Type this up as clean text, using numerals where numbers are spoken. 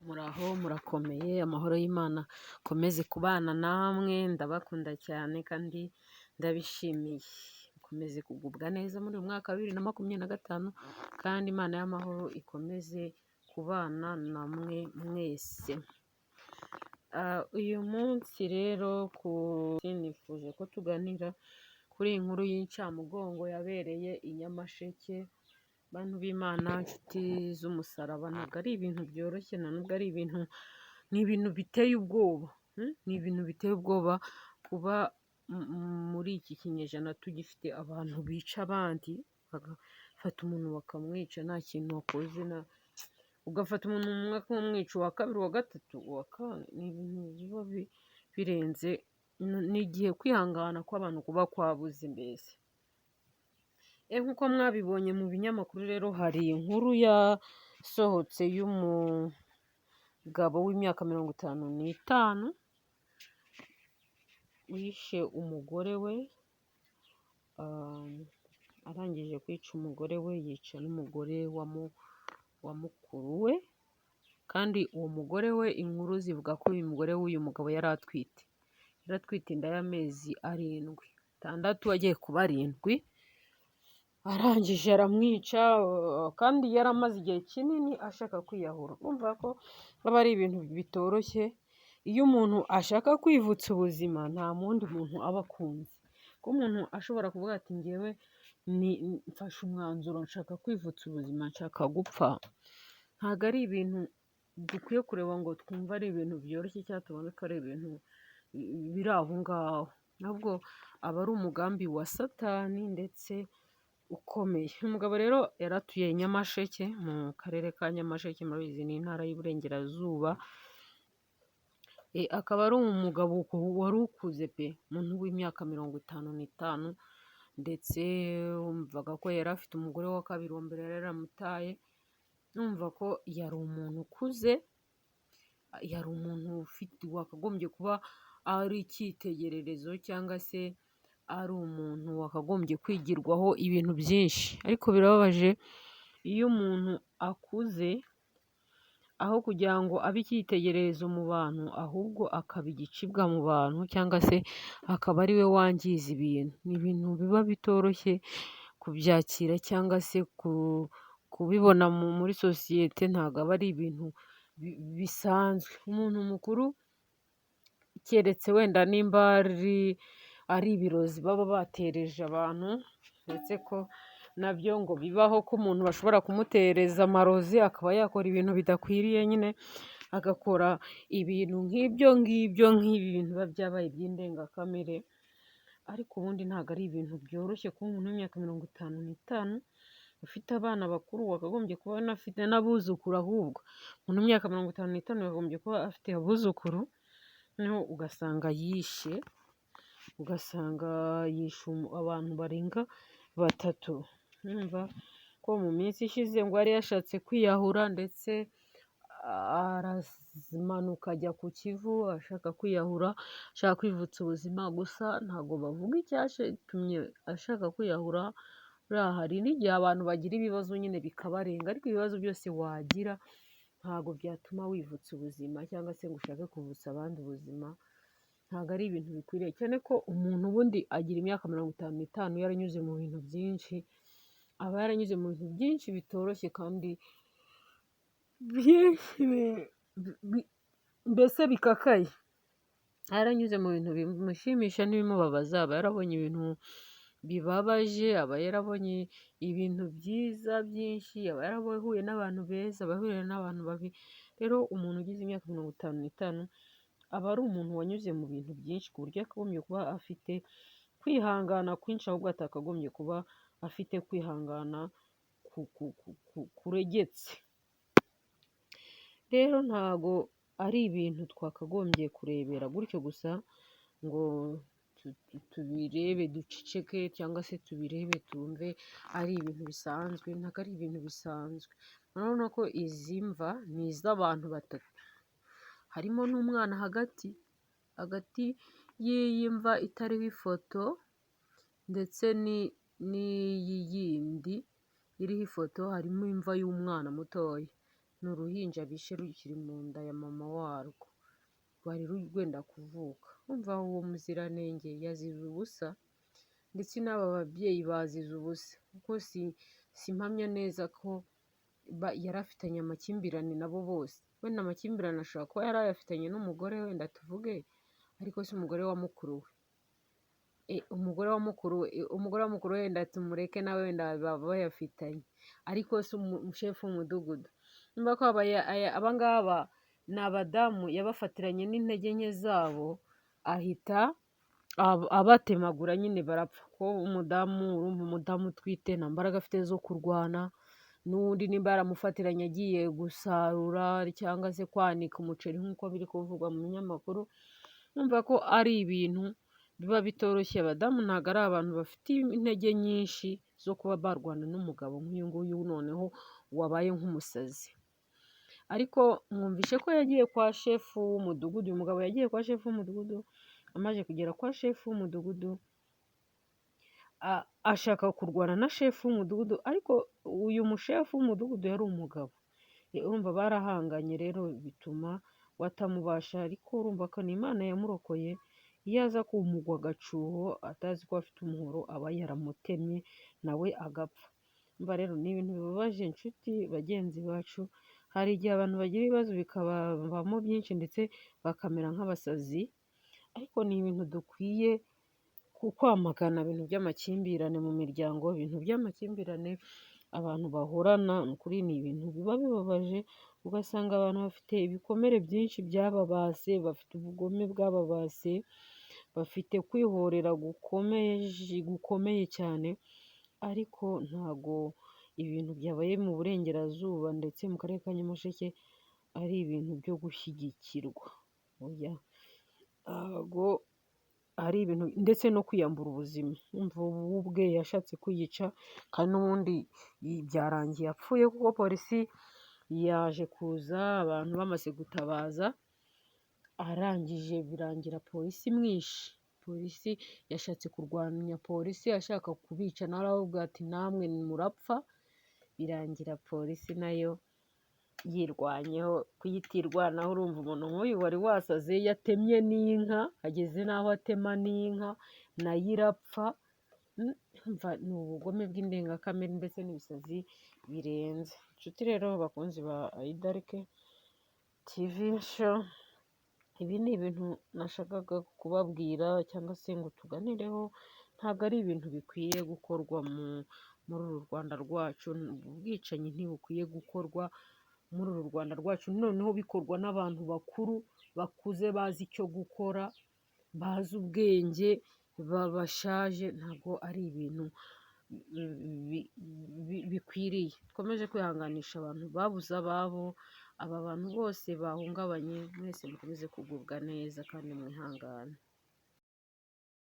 Muraho murakomeye, amahoro y'Imana akomeze kubana namwe, ndabakunda cyane kandi ndabishimiye. Mukomeze kugubwa neza muri uyu mwaka wa 2025 kandi Imana y'amahoro ikomeze kubana namwe mwese. Uyu munsi rero nifuje ko tuganira kuri iyi nkuru y'incamugongo yabereye i Nyamasheke. Bantu b'Imana, inshuti z'umusaraba, ntabwo ari ibintu byoroshye, nta nubwo ari ibintu, ni ibintu biteye ubwoba. Ni ibintu biteye ubwoba kuba muri iki kinyejana tugifite abantu bica abandi, bagafata umuntu bakamwica nta kintu wakoze, ugafata umuntu umwe ukamwica, uwa kabiri, uwa gatatu, uwa kane. Ni ibintu biba birenze, ni igihe kwihangana kw'abantu kuba kwabuze mbese. Nk'uko mwabibonye mu binyamakuru rero, hari inkuru yasohotse y'umugabo w'imyaka 55 wishe umugore we, arangije kwica umugore we yica n'umugore wa mukuru we. Kandi uwo mugore we, inkuru zivuga ko uyu mugore w'uyu mugabo yari atwite inda y'amezi 6 agiye kuba 7, arangije aramwica, kandi yari amaze igihe kinini ashaka kwiyahura. Urumva ko aba ari ibintu bitoroshye. Iyo umuntu ashaka kwivutsa ubuzima, nta wundi muntu aba akunze. Ko umuntu ashobora kuvuga ati ngewe mfashe umwanzuro nshaka kwivutsa ubuzima, nshaka gupfa, ntabwo ari ibintu dukwiye kureba ngo twumve ari ibintu byoroshye cyangwa tubone ko ari ibintu biri aho ngaho. Ntabwo aba ari umugambi wa Satani ndetse ukomeye. Umugabo rero yaratuye Nyamasheke, mu karere ka Nyamasheke, murabizi ni intara y'Iburengerazuba. Akaba ari umugabo wari ukuze pe, umuntu w'imyaka 55, ndetse wumvaga ko yari afite umugore wa kabiri, wa mbere yari yaramutaye. Numva ko yari umuntu ukuze, yari umuntu wakagombye kuba ari icyitegererezo, cyangwa se ari umuntu wakagombye kwigirwaho ibintu byinshi. Ariko birababaje iyo umuntu akuze, aho kugira ngo abe icyitegererezo mu bantu, ahubwo akaba igicibwa mu bantu, cyangwa se akaba ari we wangiza ibintu. Ni ibintu biba bitoroshye kubyakira cyangwa se kubibona muri sosiyete. Ntabwo aba ari ibintu bisanzwe. Umuntu mukuru, keretse wenda nimba ari ibirozi baba batereje abantu, ndetse ko nabyo ngo bibaho ko umuntu bashobora kumutereza amarozi akaba yakora ibintu bidakwiriye, nyine agakora ibintu nk'ibyo bintu biba byabaye by'indengakamere. Ariko ubundi ntabwo ari ibintu byoroshye kuba umuntu w'imyaka 55 ufite abana bakuru, wakagombye kuba anafite n'abuzukuru. Ahubwo umuntu w'imyaka 55 yagombye kuba afite abuzukuru, noneho ugasanga yishe abantu barenga 3. Numva ko mu minsi ishize ngo yari yashatse kwiyahura, ndetse aramanuka ajya ku Kivu ashaka kwiyahura, ashaka kwivutsa ubuzima. Gusa ntabwo bavuga icyatumye ashaka kwiyahura. Hari n'igihe abantu bagira ibibazo nyine bikabarenga, ariko ibibazo byose wagira ntabwo byatuma wivutsa ubuzima, cyangwa se ngo ushake kuvutsa abandi ubuzima. Ntabwo ari ibintu bikwiriye, cyane ko umuntu ubundi agira imyaka 55 yaranyuze mu bintu byinshi, aba yaranyuze mu bintu byinshi bitoroshye kandi mbese bikakaye. Yaranyuze mu bintu bimushimisha n'ibimubabaza, aba yarabonye ibintu bibabaje, aba yarabonye ibintu byiza byinshi, aba yarahuye n'abantu beza, aba yarahuye n'abantu babi. Rero umuntu ugize imyaka 55 aba ari umuntu wanyuze mu bintu byinshi, ku buryo akagombye kuba afite kwihangana kwinshi, ahubwo atakagombye kuba afite kwihangana kuregetse. Rero ntago ari ibintu twakagombye kurebera gutyo gusa ngo tubirebe duceceke, cyangwa se tubirebe tumve ari ibintu bisanzwe. Ntabwo ari ibintu bisanzwe. Urabona ko izi mva ni iz'abantu 3, harimo n'umwana hagati y'iyi mva itariho ifoto, ndetse n'iyi yindi iriho ifoto, harimo imva y'umwana mutoya. ni uruhinja bishe rukiri mu nda ya mama warwo, rwari rwenda kuvuka. Umva uwo muziranenge yazize ubusa, ndetse n'aba babyeyi bazize ubusa, kuko simpamya neza ko yari afitanye amakimbirane nabo bose. Wenda amakimbirane ashobora kuba yari ayafitanye n'umugore wenda tuvuge, ariko si umugore wa mukuru we. Umugore wa mukuru we wenda tumureke nawe wenda baba bayafitanye, ariko si umushefu w'umudugudu. Nimba ko abangaba ni abadamu yabafatiranye n'intege nke zabo, ahita abatemagura nyine barapfa. Ko umudamu, urumva umudamu utwite nta mbaraga afite zo kurwana, n'undi nimba yaramufatiranye agiye gusarura cyangwa se kwanika umuceri nk'uko biri kuvugwa mu binyamakuru, numva ko ari ibintu biba bitoroshye. Abadamu ntabwo ari abantu bafite intege nyinshi zo kuba barwana n'umugabo nk'uyu nguyu noneho wabaye nk'umusazi. Ariko mwumvishe ko yagiye kwa shefu w'umudugudu, uyu mugabo yagiye kwa shefu w'umudugudu, amaze kugera kwa shefu w'umudugudu ashaka kurwana na shefu w'umudugudu, ariko uyu mushefu w'umudugudu yari umugabo. Urumva barahanganye rero bituma watamubasha, ariko urumva ko ni Imana yamurokoye. Iyo aza kumugwa agacuho atazi ko afite umuhoro, aba yaramutemye nawe agapfa. Umva rero ni ibintu bibabaje inshuti bagenzi bacu, hari igihe abantu bagira ibibazo bikabavamo byinshi ndetse bakamera nk'abasazi, ariko ni ibintu dukwiye kwamagana, ibintu by'amakimbirane mu miryango, ibintu by'amakimbirane abantu bahorana. Ukuri ni ibintu biba bibabaje, ugasanga abantu bafite ibikomere byinshi byababase, bafite ubugome bwababase, bafite kwihorera gukomeye cyane, ariko ntago ibintu byabaye mu burengerazuba ndetse mu karere ka Nyamasheke ari ibintu byo gushyigikirwa. Oya, ntago ari ibintu, ndetse no kwiyambura ubuzima. Umva ubu ubwe yashatse kwiyica, kandi n'ubundi byarangiye apfuye, kuko polisi yaje kuza abantu bamaze gutabaza, arangije birangira polisi imwishe. Polisi yashatse kurwanya polisi ashaka kubica, nawe aravuga ati namwe murapfa, birangira polisi nayo yirwanyeho. Kuyitirwanaho, urumva umuntu nk'uyu wari wasaze yatemye n'inka, ageze n'aho atema n'inka nayo irapfa. Ni ubugome bw'indengakamere ndetse n'ibisazi birenze. Inshuti rero bakunzi ba Aidarike TV show, ibi ni ibintu nashakaga kubabwira cyangwa se ngo tuganireho. Ntabwo ari ibintu bikwiye gukorwa muri uru Rwanda rwacu. Ubwicanyi ntibukwiye gukorwa muri uru Rwanda rwacu, noneho bikorwa n'abantu bakuru bakuze bazi icyo gukora, bazi ubwenge, bashaje. Ntabwo ari ibintu bikwiriye. Dukomeje kwihanganisha abantu babuze ababo, aba bantu bose bahungabanye, mwese mukomeze kugubwa neza kandi mwihangane.